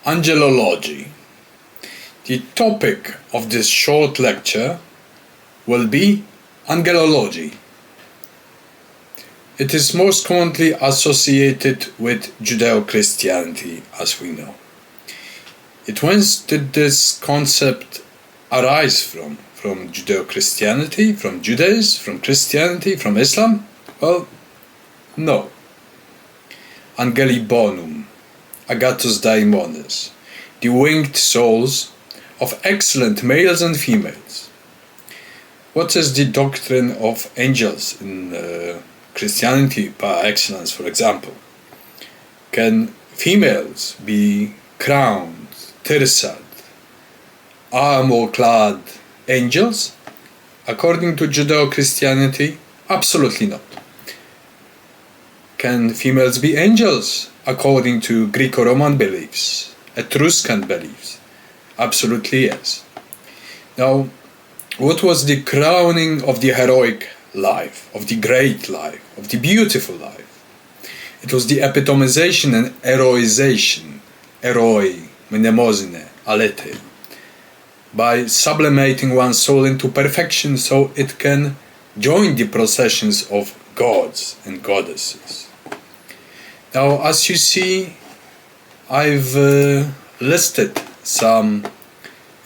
Angelology. The topic of this short lecture will be angelology. It is most commonly associated with Judeo-Christianity, as we know. Whence did this concept arise from? From Judeo-Christianity, from Judaism, from Christianity, from Islam? Well, no. Angeli bonum, agathos daimones, the winged souls of excellent males and females. What is the doctrine of angels in Christianity par excellence, for example? Can females be crowned, tirsad, armor-clad angels? According to Judeo-Christianity, absolutely not. Can females be angels? According to Greco-Roman beliefs, Etruscan beliefs, absolutely yes. Now, what was the crowning of the heroic life, of the great life, of the beautiful life? It was the epitomization and heroization, heroi, mnemosine, aletheia, by sublimating one's soul into perfection so it can join the processions of gods and goddesses. Now, as you see, I've listed some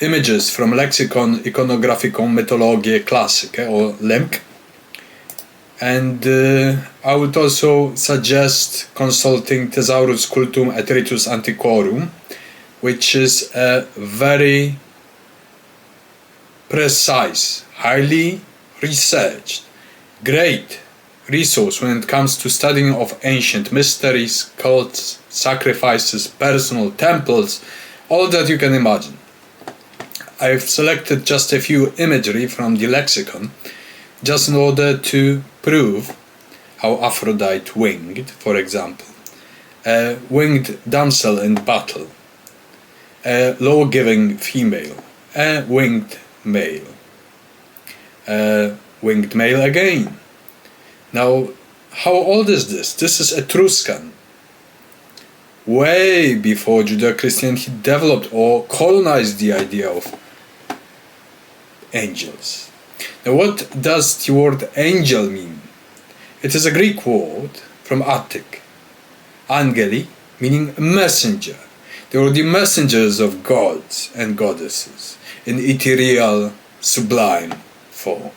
images from Lexicon Iconographicum Mythologiae Classicae, or LIMC, and I would also suggest consulting Thesaurus Cultum et Ritus Antiquorum, which is a very precise, highly researched, great resource when it comes to studying of ancient mysteries, cults, sacrifices, personal temples, all that you can imagine. I've selected just a few imagery from the lexicon just in order to prove how Aphrodite winged, for example, a winged damsel in battle, a law-giving female, a winged male, a winged male again. Now, how old is this? This is Etruscan. Way before Judeo-Christianity developed or colonized the idea of angels. Now, what does the word angel mean? It is a Greek word from Attic. Angeli, meaning messenger. They were the messengers of gods and goddesses in ethereal, sublime form.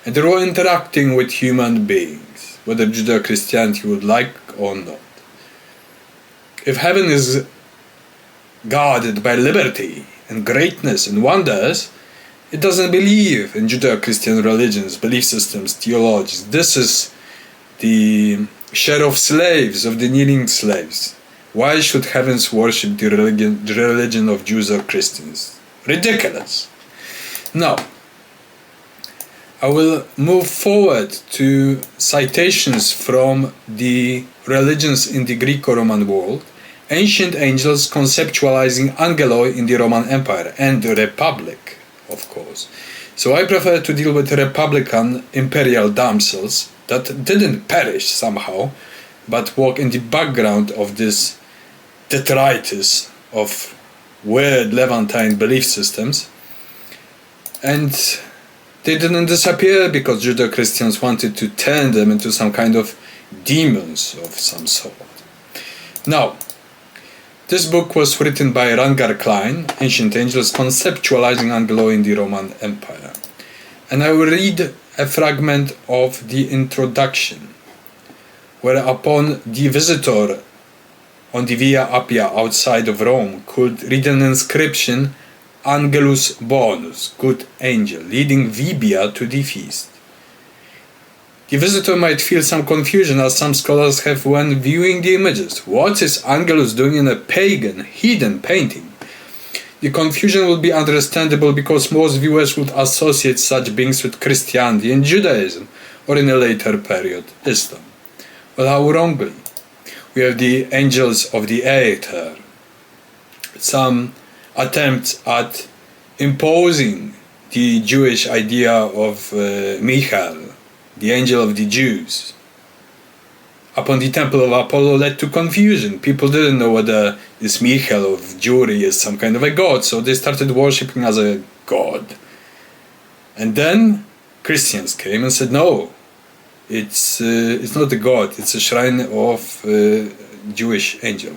And they were interacting with human beings, whether Judeo-Christianity would like or not. If heaven is guarded by liberty and greatness and wonders, it doesn't believe in Judeo-Christian religions, belief systems, theologies. This is the share of slaves, of the kneeling slaves. Why should heavens worship the religion of Jews or Christians? Ridiculous. Now, I will move forward to citations from the religions in the Greco-Roman world, ancient angels conceptualizing angeloi in the Roman Empire and the Republic, of course. So I prefer to deal with republican imperial damsels that didn't perish somehow, but walk in the background of this detritus of weird Levantine belief systems. And they didn't disappear because Judeo-Christians wanted to turn them into some kind of demons of some sort. Now, this book was written by Rangar Klein, Ancient Angels Conceptualizing Angeloi in the Roman Empire. And I will read a fragment of the introduction, whereupon the visitor on the Via Appia outside of Rome could read an inscription, Angelus bonus, good angel, leading Vibia to the feast. The visitor might feel some confusion, as some scholars have when viewing the images. What is Angelus doing in a pagan, heathen painting? The confusion will be understandable because most viewers would associate such beings with Christianity and Judaism, or in a later period, Islam. Well, how wrongly? We have the angels of the aether. Some attempts at imposing the Jewish idea of Michael, the angel of the Jews. upon the temple of Apollo led to confusion. People didn't know whether this Michael of Jewry is some kind of a god, so they started worshipping as a god. And then Christians came and said, no, it's not a god, it's a shrine of Jewish angel.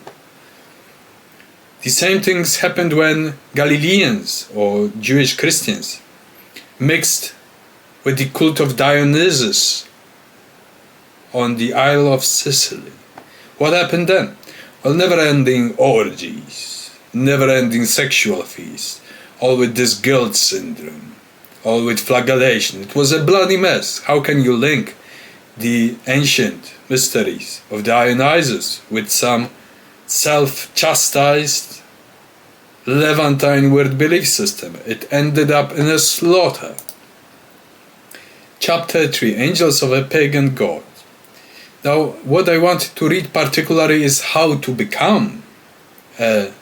The same things happened when Galileans or Jewish Christians mixed with the cult of Dionysus on the Isle of Sicily. What happened then? Well, never-ending orgies, never-ending sexual feasts, all with this guilt syndrome, all with flagellation. It was a bloody mess. How can you link the ancient mysteries of Dionysus with some self-chastised Levantine weird belief system? It ended up in a slaughter. Chapter 3, Angels of a Pagan God. Now, what I want to read particularly is how to become an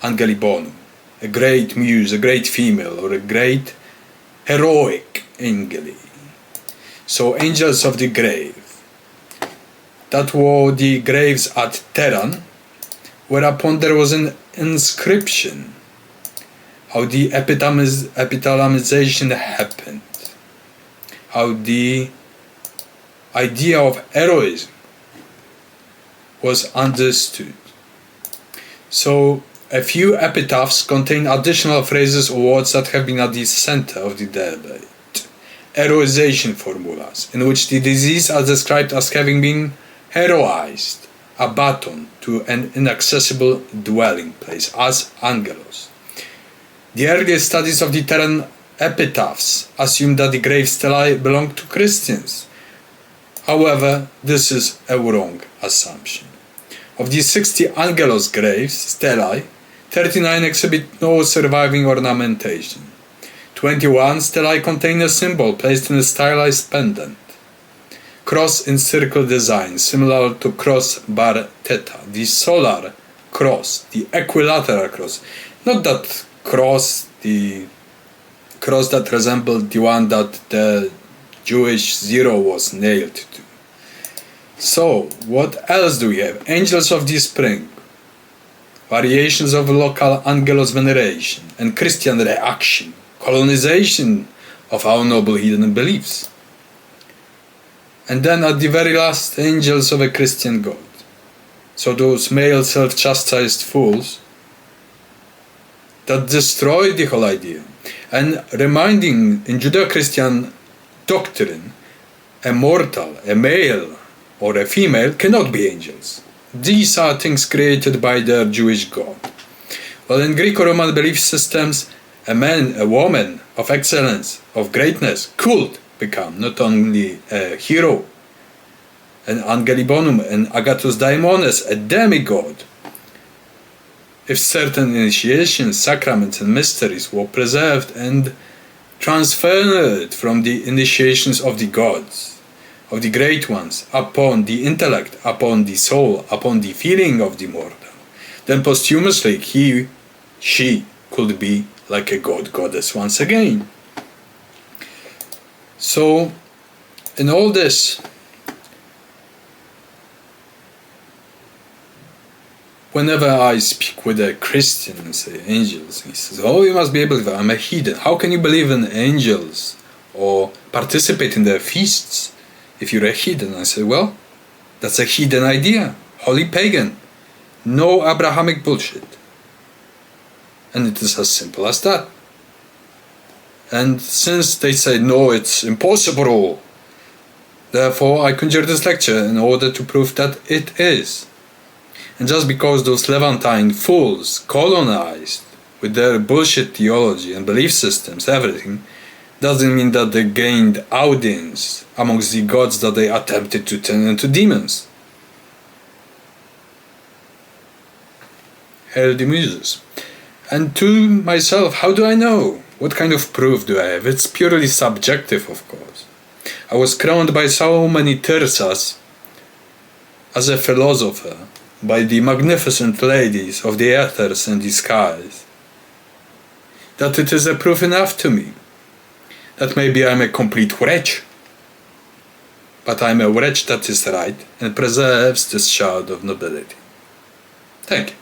Angeli Bonum, a great muse, a great female, or a great heroic angeli. So, angels of the grave. That were the graves at Terran, whereupon there was an inscription, how the epithalamisation happened, how the idea of heroism was understood. So a few epitaphs contain additional phrases or words that have been at the center of the debate. Heroization formulas, in which the disease are described as having been heroized, a baton to an inaccessible dwelling place, as angelos. The earliest studies of the Terran epitaphs assume that the grave stellae belonged to Christians. However, this is a wrong assumption. Of the 60 angelos graves, stellae, 39 exhibit no surviving ornamentation. 21 stellae contain a symbol placed in a stylized pendant. Cross in circle design, similar to cross bar theta, the solar cross, the equilateral cross, not that cross, the cross that resembled the one that the Jewish zero was nailed to. So, what else do we have? Angels of the Spring, variations of local angelos veneration, and Christian reaction, colonization of our noble heathen beliefs. And then at the very last, angels of a Christian God. So those male self-chastised fools that destroyed the whole idea, and reminding in Judeo-Christian doctrine, a mortal, a male or a female cannot be angels. These are things created by their Jewish God. Well, in Greco-Roman belief systems, a man, a woman of excellence, of greatness, could become not only a hero, an Angeli Bonum, an Agathos Daimones, a demigod, if certain initiations, sacraments and mysteries were preserved and transferred from the initiations of the gods, of the great ones, upon the intellect, upon the soul, upon the feeling of the mortal, then posthumously she could be like a god, goddess once again. So, in all this, whenever I speak with a Christian and say angels, he says, oh, you must be able to, I'm a heathen. How can you believe in angels or participate in their feasts if you're a heathen? I say, well, that's a heathen idea, holy pagan, no Abrahamic bullshit. And it is as simple as that. And since they say, no, it's impossible, therefore I conjure this lecture in order to prove that it is. And just because those Levantine fools colonized with their bullshit theology and belief systems, everything, doesn't mean that they gained audience amongst the gods that they attempted to turn into demons. Hail the Muses. And to myself, how do I know? What kind of proof do I have? It's purely subjective, of course. I was crowned by so many Tirsas as a philosopher, by the magnificent ladies of the ethers and the skies, that it is a proof enough to me that maybe I'm a complete wretch, but I am a wretch that is right and preserves the shroud of nobility. Thank you.